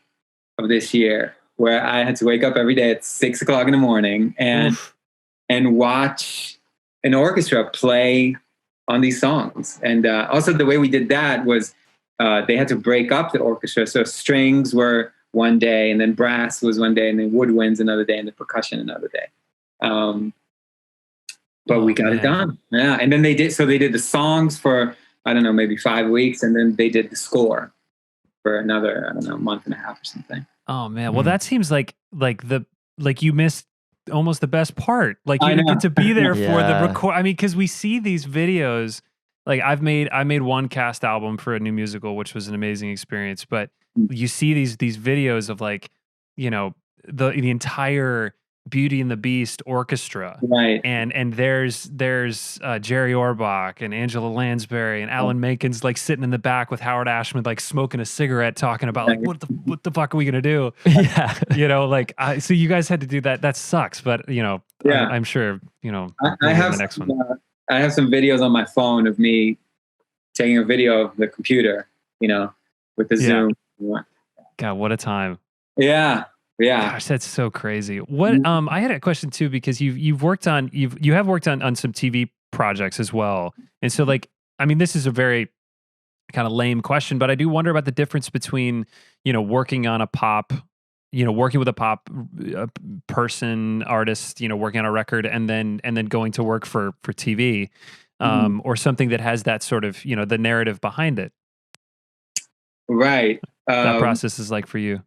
[SPEAKER 3] of this year, where I had to wake up every day at 6 o'clock in the morning and watch an orchestra play on these songs. And also the way we did that was they had to break up the orchestra. So strings were one day, and then brass was one day, and then woodwinds another day, and the percussion another day. But we got it done. Yeah. And then they did the songs for, I don't know, maybe 5 weeks. And then they did the score for another, I don't know, month and a half or something.
[SPEAKER 1] Oh man. Well, that seems like you missed almost the best part. Like you didn't get to be there for the record. I mean, cause we see these videos, like I made one cast album for a new musical, which was an amazing experience, but you see these videos of like, the entire Beauty and the Beast orchestra,
[SPEAKER 3] right?
[SPEAKER 1] And there's Jerry Orbach and Angela Lansbury and Alan Menken's like sitting in the back with Howard Ashman like smoking a cigarette, talking about like what the fuck are we gonna do? Yeah, so you guys had to do that. That sucks, but I'm sure
[SPEAKER 3] I have
[SPEAKER 1] the next one.
[SPEAKER 3] I have some videos on my phone of me taking a video of the computer, with the Zoom.
[SPEAKER 1] God, what a time!
[SPEAKER 3] Yeah.
[SPEAKER 1] Gosh, that's so crazy. What I had a question too, because you have worked on some TV projects as well. And so this is a very kind of lame question, but I do wonder about the difference between, working on a pop, working with a pop person, artist, working on a record and then going to work for TV, or something that has that sort of, the narrative behind it.
[SPEAKER 3] Right.
[SPEAKER 1] That process is like for you.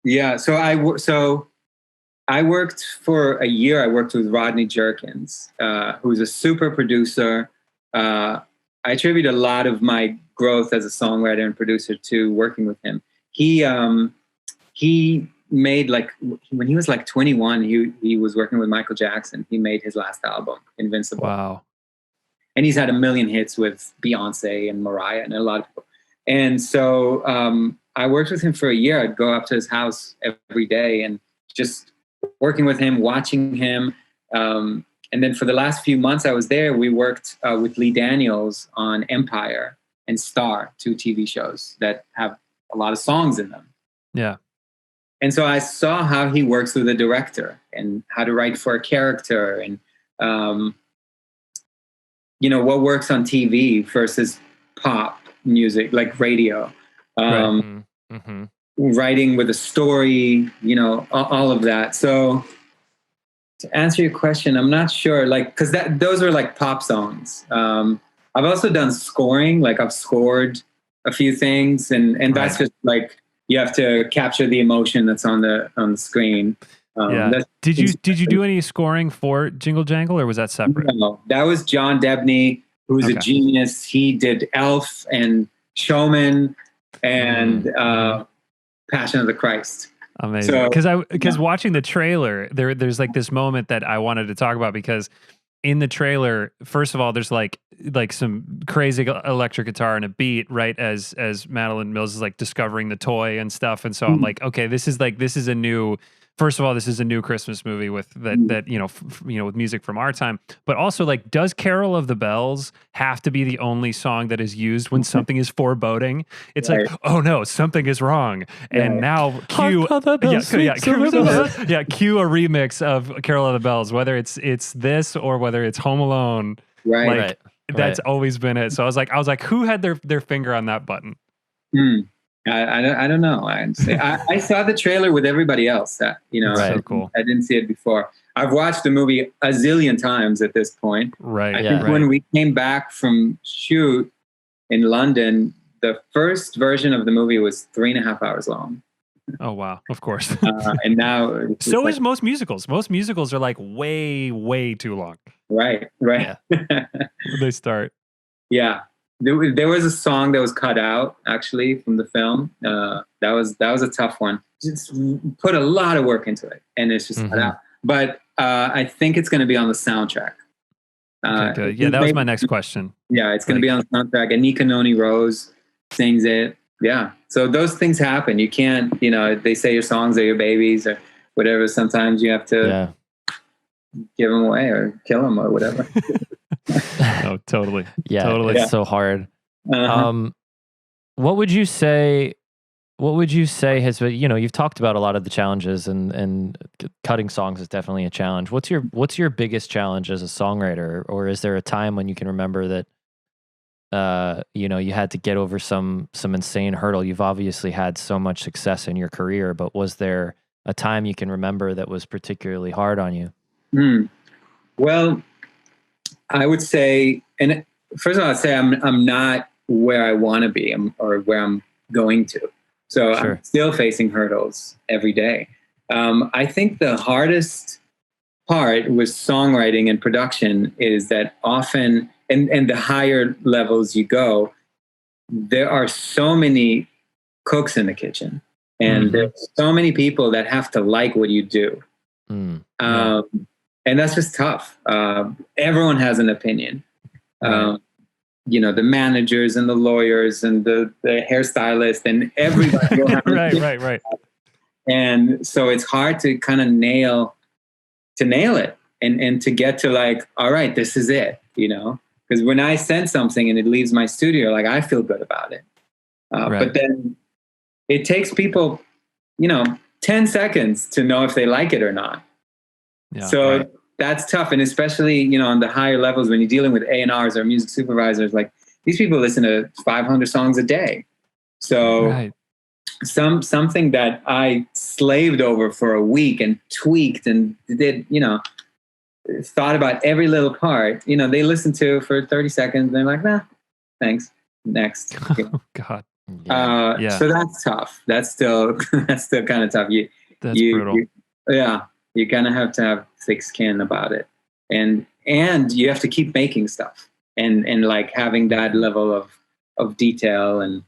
[SPEAKER 3] Yeah, so I worked for a year. I worked with Rodney Jerkins, who's a super producer. I attribute a lot of my growth as a songwriter and producer to working with him. He made when he was 21, he was working with Michael Jackson. He made his last album, Invincible.
[SPEAKER 1] Wow. And
[SPEAKER 3] he's had a million hits with Beyonce and Mariah and a lot of people. And so I worked with him for a year. I'd go up to his house every day and just working with him, watching him. And then for the last few months I was there, we worked with Lee Daniels on Empire and Star, 2 TV shows that have a lot of songs in them.
[SPEAKER 1] Yeah.
[SPEAKER 3] And so I saw how he works with a director and how to write for a character and, what works on TV versus pop music, like radio.
[SPEAKER 1] Right.
[SPEAKER 3] Writing with a story, all of that. So to answer your question, I'm not sure, because those are like pop songs. I've also done scoring, I've scored a few things, and that's just you have to capture the emotion that's on the screen.
[SPEAKER 1] Did you do any scoring for Jingle Jangle, or was that separate?
[SPEAKER 3] No, that was John Debney, who's a genius. He did Elf and Showman and Passion of the Christ.
[SPEAKER 1] Amazing. Because watching the trailer, there's this moment that I wanted to talk about, because in the trailer, first of all, there's like some crazy electric guitar and a beat right as Madeline Mills is like discovering the toy and stuff. And so I'm like, okay, this is a new. First of all, this is a new Christmas movie with that with music from our time. But also, like, does "Carol of the Bells" have to be the only song that is used when something is foreboding? It's like, oh no, something is wrong, and now cue cue a remix of "Carol of the Bells," whether it's this or whether it's Home Alone.
[SPEAKER 3] Right.
[SPEAKER 1] That's always been it. So I was like, who had their finger on that button?
[SPEAKER 3] I don't know. I saw the trailer with everybody else. So cool. I didn't see it before. I've watched the movie a zillion times at this point.
[SPEAKER 1] Right.
[SPEAKER 3] I think when we came back from shoot in London, the first version of the movie was 3.5 hours long.
[SPEAKER 1] Oh wow! Of course.
[SPEAKER 3] And now,
[SPEAKER 1] so is most musicals. Most musicals are like way, way too long.
[SPEAKER 3] Right.
[SPEAKER 1] Yeah. They start.
[SPEAKER 3] Yeah. There was a song that was cut out actually from the film. That was a tough one. Just put a lot of work into it, and it's just cut out. But I think it's going to be on the soundtrack.
[SPEAKER 1] Okay, good. Yeah, that was my next question.
[SPEAKER 3] Yeah, it's going to be on the soundtrack. And Anika Noni Rose sings it. Yeah. So those things happen. You can't, they say your songs are your babies or whatever. Sometimes you have to give them away or kill them or whatever.
[SPEAKER 1] Oh, totally.
[SPEAKER 2] Yeah,
[SPEAKER 1] totally.
[SPEAKER 2] It's so hard. What would you say has been, you've talked about a lot of the challenges and cutting songs is definitely a challenge. What's your biggest challenge as a songwriter? Or is there a time when you can remember that, you had to get over some insane hurdle? You've obviously had so much success in your career, but was there a time you can remember that was particularly hard on you?
[SPEAKER 3] Well, I would say, and first of all, I'd say I'm not where I want to be or where I'm going to. So sure. I'm still facing hurdles every day. I think the hardest part with songwriting and production is that often, and the higher levels you go, there are so many cooks in the kitchen, and there's so many people that have to like what you do. And that's just tough. Everyone has an opinion. The managers and the lawyers and the hairstylist and everybody. Will have
[SPEAKER 1] right.
[SPEAKER 3] And so it's hard to kind of nail it and to get to like, all right, this is it, because when I send something and it leaves my studio, like I feel good about it. But then it takes people, 10 seconds to know if they like it or not. Yeah, so that's tough. And especially, on the higher levels, when you're dealing with A&Rs or music supervisors, like these people listen to 500 songs a day. So something that I slaved over for a week and tweaked and did, thought about every little part, they listen to for 30 seconds and they're like, nah, thanks. Next.
[SPEAKER 1] Oh God.
[SPEAKER 3] So that's tough. That's still kind of tough.
[SPEAKER 1] That's brutal.
[SPEAKER 3] You're gonna have to have thick skin about it, and you have to keep making stuff and like having that level of detail and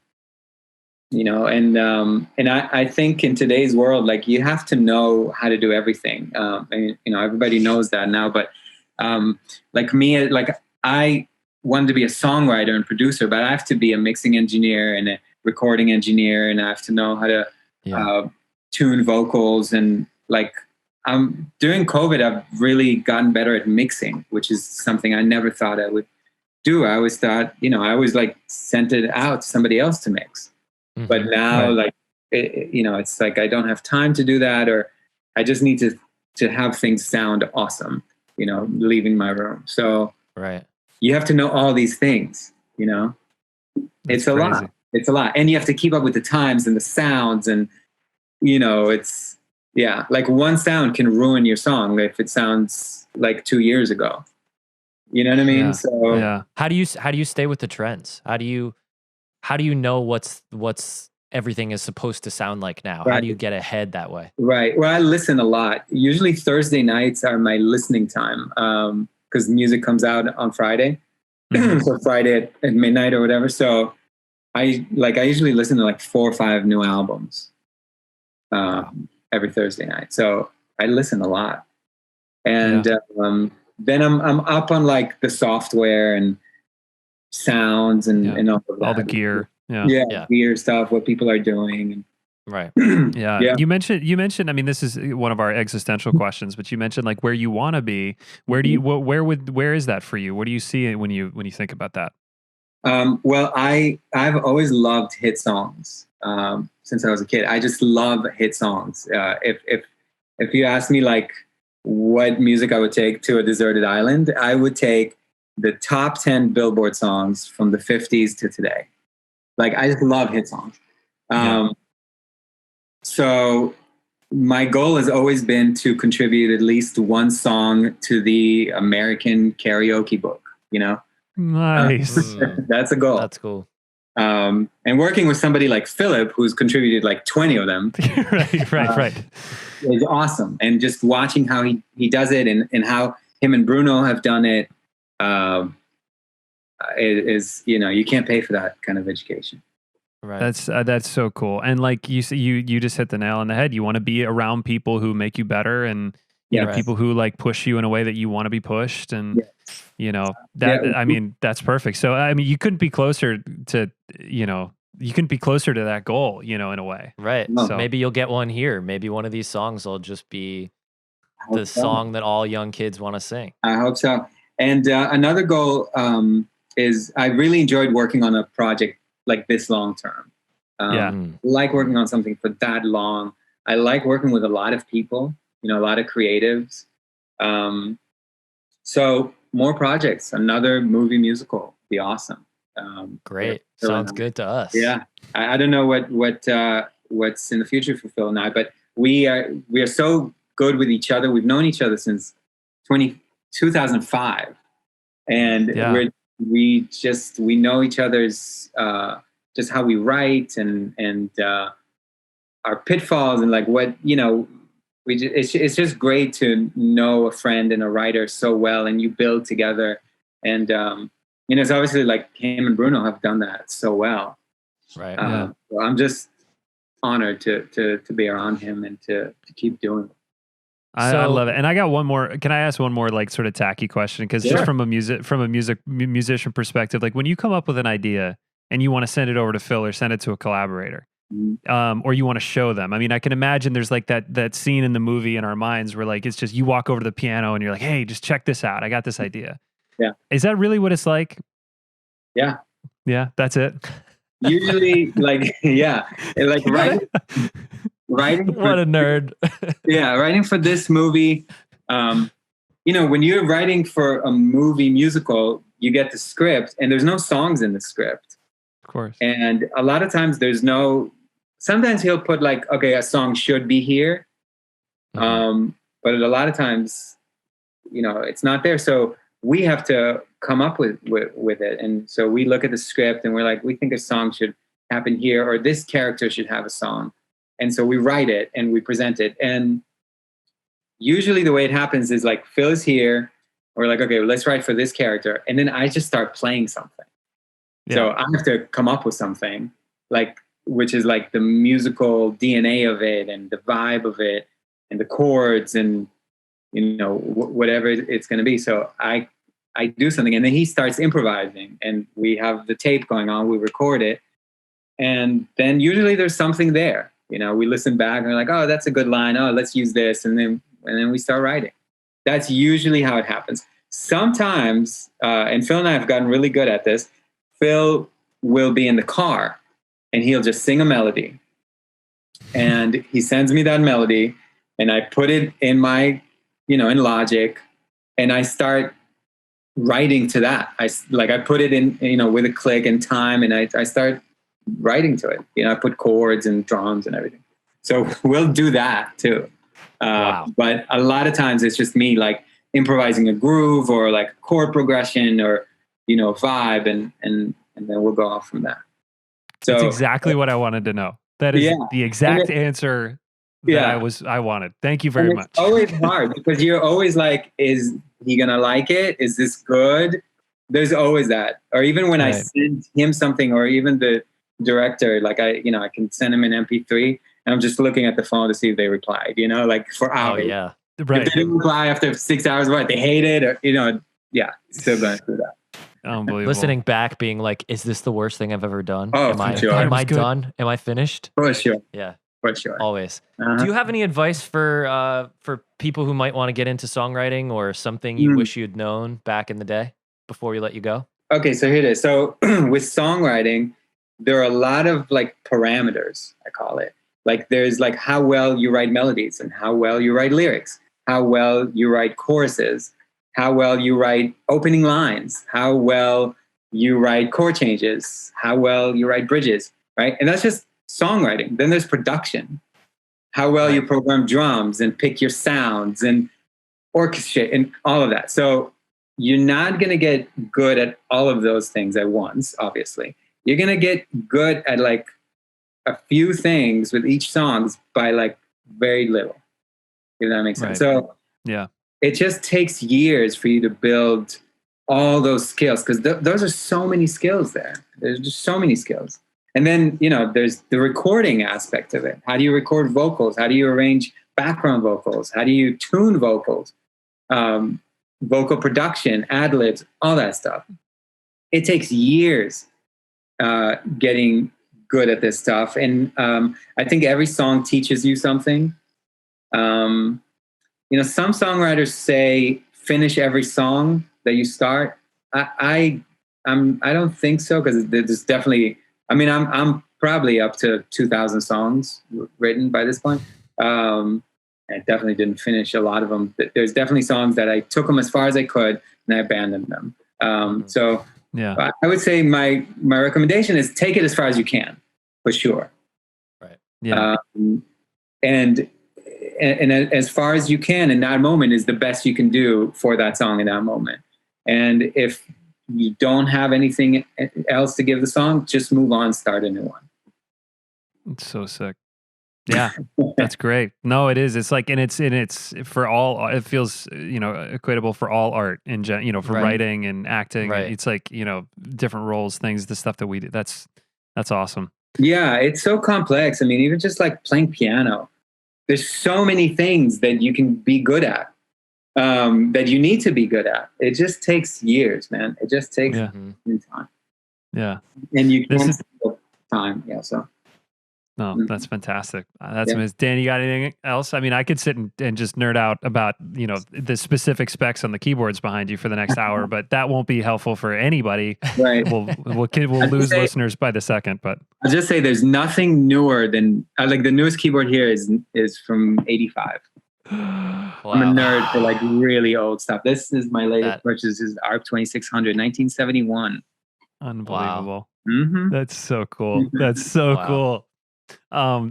[SPEAKER 3] I think in today's world, like you have to know how to do everything. Everybody knows that now, but like me, like I wanted to be a songwriter and producer, but I have to be a mixing engineer and a recording engineer, and I have to know how to tune vocals and like. During COVID, I've really gotten better at mixing, which is something I never thought I would do. I always thought, I always like sent it out to somebody else to mix. But now, like, it's like I don't have time to do that, or I just need to have things sound awesome, leaving my room. So you have to know all these things, It's a lot. It's a lot. And you have to keep up with the times and the sounds and, it's... Yeah, like one sound can ruin your song if it sounds like 2 years ago. You know what I mean?
[SPEAKER 1] Yeah.
[SPEAKER 3] So
[SPEAKER 2] how do you stay with the trends? How do you know what's everything is supposed to sound like now? How do you get ahead that way?
[SPEAKER 3] Right. Well, I listen a lot. Usually Thursday nights are my listening time because music comes out on Friday. So Friday at midnight or whatever. So I usually listen to like 4 or 5 new albums. Every Thursday night. So I listen a lot. And then I'm up on like the software and sounds and all of that.
[SPEAKER 1] All the gear.
[SPEAKER 3] Yeah, gear stuff, what people are doing.
[SPEAKER 2] Right.
[SPEAKER 1] Yeah. You mentioned, I mean, this is one of our existential questions, but you mentioned like where you want to be. Where do you, where is that for you? What do you see when you think about that?
[SPEAKER 3] Well, I've always loved hit songs. Since I was a kid, I just love hit songs. If you ask me like what music I would take to a deserted island, I would take the top 10 Billboard songs from the 50s to today. Like, I just love hit songs. So my goal has always been to contribute at least one song to the American karaoke book, you know?
[SPEAKER 1] Nice.
[SPEAKER 3] That's a goal.
[SPEAKER 2] That's cool.
[SPEAKER 3] And working with somebody like Philip, who's contributed like 20 of them.
[SPEAKER 1] Right.
[SPEAKER 3] Is awesome. And just watching how he does it and how him and Bruno have done it, is, you know, you can't pay for that kind of education.
[SPEAKER 2] Right.
[SPEAKER 1] That's so cool. And like you just hit the nail on the head. You want to be around people who make you better, and you know, people who like push you in a way that you want to be pushed. And you know, that, I mean, that's perfect. So, I mean, you couldn't be closer to that goal, you know, in a way.
[SPEAKER 2] Right.
[SPEAKER 3] No.
[SPEAKER 2] So maybe you'll get one here. Maybe one of these songs will just be the song that all young kids want to sing.
[SPEAKER 3] I hope so. And another goal is I really enjoyed working on a project like this long term. Like working on something for that long. I like working with a lot of people, you know, a lot of creatives. So more projects, another movie musical, be awesome.
[SPEAKER 2] Great. Sounds good to us.
[SPEAKER 3] Yeah. I don't know what's in the future for Phil and I, but we are so good with each other. We've known each other since 2005. And we know each other's, just how we write and our pitfalls and like what, you know, it's just great to know a friend and a writer so well, and you build together. And, you know, it's obviously like him and Bruno have done that so well.
[SPEAKER 2] Right.
[SPEAKER 3] So I'm just honored to be around him and to keep doing it.
[SPEAKER 1] I love it. And I got one more. Can I ask one more like sort of tacky question? Because just from a musician perspective, like when you come up with an idea and you want to send it over to Phil or send it to a collaborator, or you want to show them. I mean, I can imagine there's like that scene in the movie in our minds where like it's just you walk over to the piano and you're like, hey, just check this out. I got this idea.
[SPEAKER 3] Yeah.
[SPEAKER 1] Is that really what it's like?
[SPEAKER 3] Yeah.
[SPEAKER 1] Yeah, that's it.
[SPEAKER 3] Usually, like, like writing.
[SPEAKER 2] What a nerd.
[SPEAKER 3] Writing for this movie. You know, when you're writing for a movie musical, you get the script and there's no songs in the script.
[SPEAKER 1] Of course.
[SPEAKER 3] And a lot of times sometimes he'll put like, okay, a song should be here. But a lot of times, you know, it's not there. So we have to come up with it. And so we look at the script and we're like, we think a song should happen here, or this character should have a song. And so we write it and we present it. And usually the way it happens is like Phil is here. We're like, okay, let's write for this character. And then I just start playing something. Yeah. So I have to come up with something like, which is like the musical DNA of it and the vibe of it and the chords and, you know, whatever it's going to be. So I do something and then he starts improvising and we have the tape going on, we record it. And then usually there's something there, you know, we listen back and we're like, oh, that's a good line. Oh, let's use this. And then we start writing. That's usually how it happens. Sometimes, and Phil and I have gotten really good at this, Phil will be in the car and he'll just sing a melody. And he sends me that melody and I put it in my, you know, in Logic and I start writing to that. I put it in, you know, with a click and time and I start writing to it. You know, I put chords and drums and everything. So we'll do that too.
[SPEAKER 2] Wow.
[SPEAKER 3] But a lot of times it's just me like improvising a groove or like a chord progression or, you know, vibe and then we'll go off from that. So
[SPEAKER 1] that's exactly what I wanted to know. That is the exact answer that I wanted. Thank you very much.
[SPEAKER 3] It's always hard because you're always like, is he going to like it? Is this good? There's always that. Or even when I send him something or even the director, like I can send him an MP3 and I'm just looking at the phone to see if they replied, you know, like for hours.
[SPEAKER 2] Oh, yeah.
[SPEAKER 1] Right.
[SPEAKER 3] If they didn't reply after 6 hours, what, they hate it, or yeah, still going through that.
[SPEAKER 1] Unbelievable.
[SPEAKER 2] Listening back, being like, "Is this the worst thing I've ever done?
[SPEAKER 3] Oh,
[SPEAKER 2] am
[SPEAKER 3] for
[SPEAKER 2] I
[SPEAKER 3] sure.
[SPEAKER 2] am I
[SPEAKER 1] Good.
[SPEAKER 2] done? Am I finished?"
[SPEAKER 3] For sure,
[SPEAKER 2] Yeah,
[SPEAKER 3] for sure.
[SPEAKER 2] always.
[SPEAKER 3] Uh-huh.
[SPEAKER 2] Do you have any advice for people who might want to get into songwriting, or something you wish you'd known back in the day before we let you go?
[SPEAKER 3] Okay, so here it is. So with songwriting, there are a lot of like parameters, I call it. Like there's like how well you write melodies and how well you write lyrics, how well you write choruses, how well you write opening lines, how well you write chord changes, how well you write bridges, right? And that's just songwriting. Then there's production, how well you program drums and pick your sounds and orchestrate and all of that. So you're not going to get good at all of those things at once, obviously. You're going to get good at like a few things with each songs by like very little, if that makes sense.
[SPEAKER 1] Right.
[SPEAKER 3] So
[SPEAKER 1] Yeah.
[SPEAKER 3] it just takes years for you to build all those skills, because those are so many skills there. There's just so many skills. And then, there's the recording aspect of it. How do you record vocals? How do you arrange background vocals? How do you tune vocals? Vocal production, ad-libs, all that stuff. It takes years getting good at this stuff. And I think every song teaches you something. Some songwriters say finish every song that you start. I don't think so, because there's definitely, I'm probably up to 2,000 songs written by this point. I definitely didn't finish a lot of them. There's definitely songs that I took them as far as I could and I abandoned them. So yeah, I would say my recommendation is take it as far as you can, for sure.
[SPEAKER 2] Right.
[SPEAKER 1] Yeah.
[SPEAKER 3] And as far as you can in that moment is the best you can do for that song in that moment. And if you don't have anything else to give the song, just move on, start a new one.
[SPEAKER 1] It's so sick. Yeah, that's great. No, it is. It's like, and it's for all, it feels, equatable for all art in for writing and acting.
[SPEAKER 2] Right.
[SPEAKER 1] It's like, different roles, things, the stuff that we do. That's awesome.
[SPEAKER 3] Yeah. It's so complex. Even just like playing piano, there's so many things that you can be good at, that you need to be good at. It just takes years, man. It just takes time.
[SPEAKER 1] Yeah.
[SPEAKER 3] And you can't take time. Yeah. So.
[SPEAKER 1] No, that's fantastic. That's amazing. Dan, you got anything else? I could sit and just nerd out about, the specific specs on the keyboards behind you for the next hour, but that won't be helpful for anybody.
[SPEAKER 3] Right.
[SPEAKER 1] We'll lose listeners by the second, but
[SPEAKER 3] I'll just say there's nothing newer than, like, the newest keyboard here is from 85.
[SPEAKER 2] Wow.
[SPEAKER 3] I'm a nerd for like really old stuff. This is my latest purchase, is ARP 2600, 1971.
[SPEAKER 1] Unbelievable.
[SPEAKER 3] Wow. Mm-hmm.
[SPEAKER 1] That's so cool. That's so cool.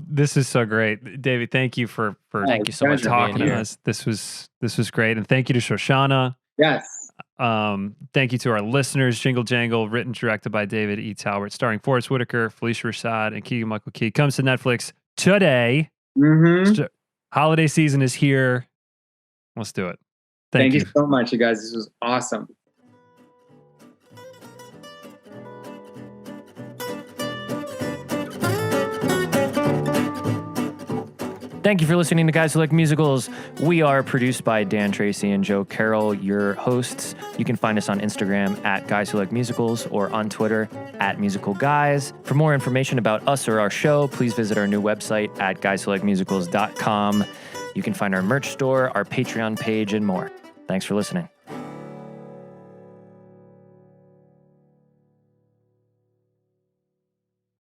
[SPEAKER 1] This is so great, Davy. Thank you for
[SPEAKER 2] thank you so much for
[SPEAKER 1] talking
[SPEAKER 2] being
[SPEAKER 1] to
[SPEAKER 2] here.
[SPEAKER 1] us. This was great, and thank you to Shoshana.
[SPEAKER 3] Yes.
[SPEAKER 1] Thank you to our listeners. Jingle Jangle, written directed by David E. Talbert, starring Forrest Whitaker, Felicia Rashad, and Keegan Michael Key. Comes to Netflix today.
[SPEAKER 3] Mm-hmm.
[SPEAKER 1] Holiday season is here. Let's do it.
[SPEAKER 3] Thank you so much, you guys. This was awesome.
[SPEAKER 2] Thank you for listening to Guys Who Like Musicals. We are produced by Dan Tracy and Joe Carroll, your hosts. You can find us on Instagram at Guys Who Like Musicals or on Twitter at Musical Guys. For more information about us or our show, please visit our new website at guyswholikemusicals.com. You can find our merch store, our Patreon page, and more. Thanks for listening.